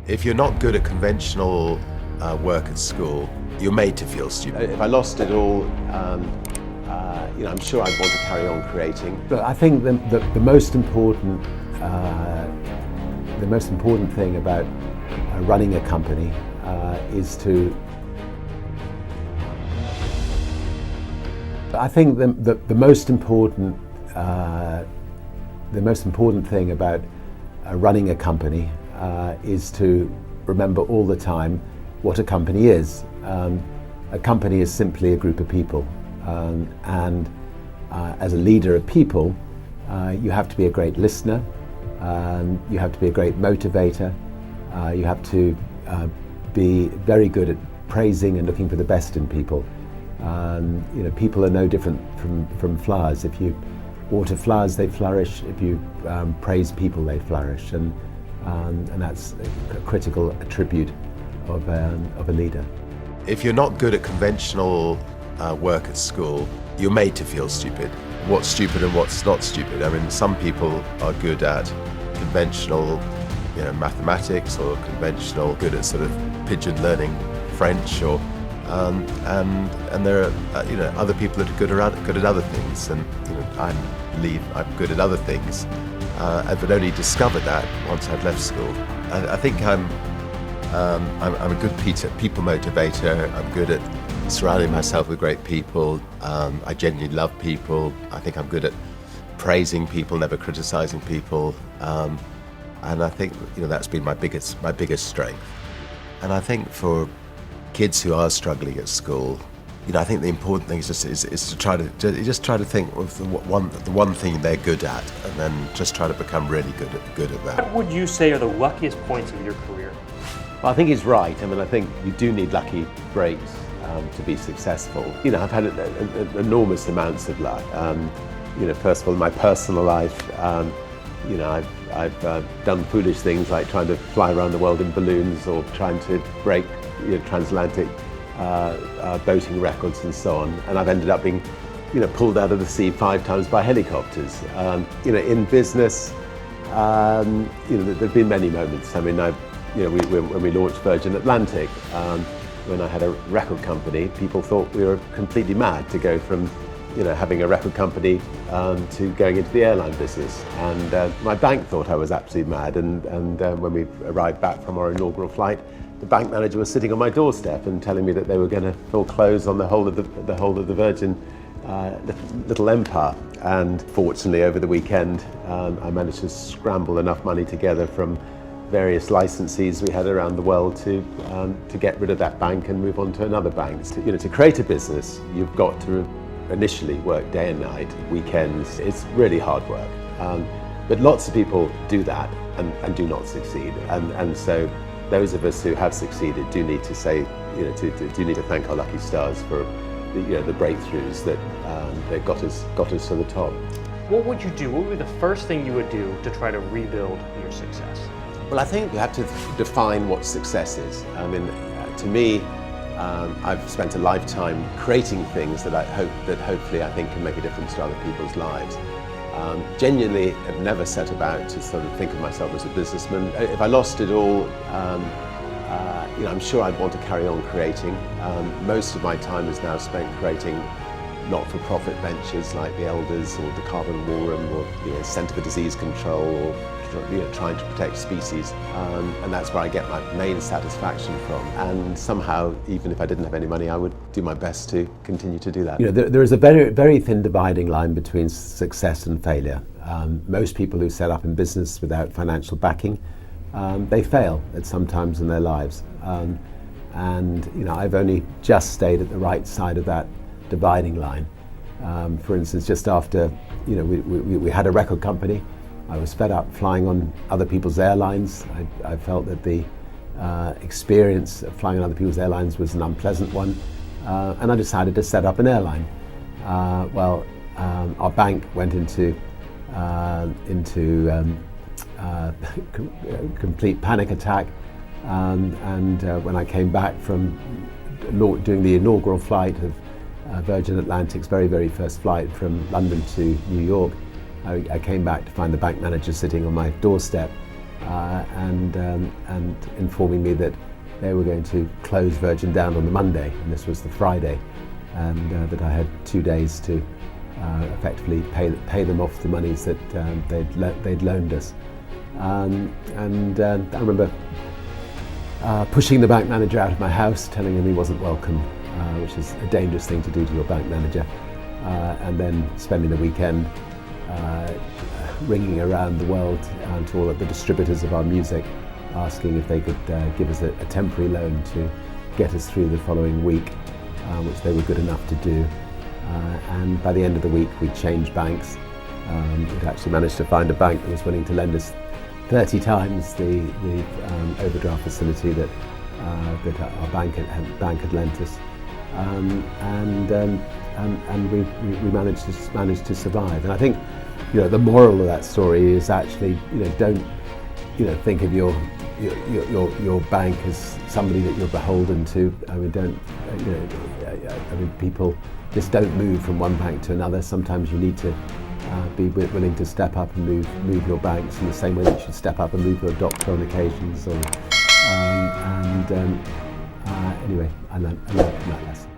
If you're not good at conventional work at school, you're made to feel stupid. If I lost it all, I'm sure I'd want to carry on creating. But I think the most important thing about running a company is to. I think the most important thing about running a company is to remember all the time what a company is. A company is simply a group of people, and as a leader of people, you have to be a great listener, you have to be a great motivator, you have to be very good at praising and looking for the best in people. People are no different from flowers. If you water flowers, they flourish. If you praise people, they flourish, and that's a critical attribute of a leader. If you're not good at conventional work at school, you're made to feel stupid. What's stupid and what's not stupid. I mean, some people are good at conventional, mathematics, or conventional, good at sort of pidgin learning French, or and there are other people that are good at other things, and I believe I'm good at other things. I've only discovered that once I've left school. I think I'm a good people motivator. I'm good at surrounding myself with great people. I genuinely love people. I think I'm good at praising people, never criticizing people, and I think that's been my biggest strength. And I think for kids who are struggling at school, I think the important thing is to try to think of the one thing they're good at, and then just try to become really good at that. What would you say are the luckiest points of your career? Well, I think he's right. I mean, I think you do need lucky breaks to be successful. I've had enormous amounts of luck. First of all, in my personal life, I've done foolish things like trying to fly around the world in balloons, or trying to break transatlantic boating records and so on. And I've ended up being pulled out of the sea 5 times by helicopters. In business, there have been many moments. I mean, when we launched Virgin.Atlantic, when I had a record company, people thought we were completely mad to go from having a record company to going into the airline business. And my bank thought I was absolutely mad. And when we arrived back from our inaugural flight, the bank manager was sitting on my doorstep and telling me that they were going to foreclose on the whole of the Virgin little empire. And fortunately, over the weekend, I managed to scramble enough money together from various licensees we had around the world to get rid of that bank and move on to another bank. To create a business, you've got to initially work day and night, weekends. It's really hard work. But lots of people do that and do not succeed. And so those of us who have succeeded do need to say, do need to thank our lucky stars for the breakthroughs that got us to the top. What would you do? What would be the first thing you would do to try to rebuild your success? Well, I think you have to define what success is. I mean, to me, I've spent a lifetime creating things that hopefully I think can make a difference to other people's lives. Genuinely, I've never set about to sort of think of myself as a businessman. If I lost it all, I'm sure I'd want to carry on creating. Most of my time is now spent creating not-for-profit ventures like the Elders or the Carbon War Room, or Centre for Disease Control, or trying to protect species, and that's where I get my main satisfaction from. And somehow, even if I didn't have any money, I would do my best to continue to do that. There is a very, very thin dividing line between success and failure. Most people who set up in business without financial backing, they fail at some times in their lives. And I've only just stayed at the right side of that dividing line. For instance, just after we had a record company, I was fed up flying on other people's airlines. I felt that the experience of flying on other people's airlines was an unpleasant one, and I decided to set up an airline. Our bank went into complete panic attack, and when I came back from doing the inaugural flight of Virgin Atlantic's very, very first flight from London to New York, I came back to find the bank manager sitting on my doorstep, and informing me that they were going to close Virgin down on the Monday, and this was the Friday, and that I had 2 days to effectively pay them off the monies that they'd loaned us. And I remember pushing the bank manager out of my house, telling him he wasn't welcome, which is a dangerous thing to do to your bank manager, and then spending the weekend ringing around the world to all of the distributors of our music, asking if they could give us a temporary loan to get us through the following week, which they were good enough to do. And by the end of the week, we changed banks. We'd actually managed to find a bank that was willing to lend us 30 times the overdraft facility that our bank had lent us, and we managed to survive. And I think, the moral of that story is actually, don't think of your bank as somebody that you're beholden to. I mean, people just don't move from one bank to another. Sometimes you need to be willing to step up and move your banks in the same way that you should step up and move your doctor on occasions. Anyway, I learned from that lesson.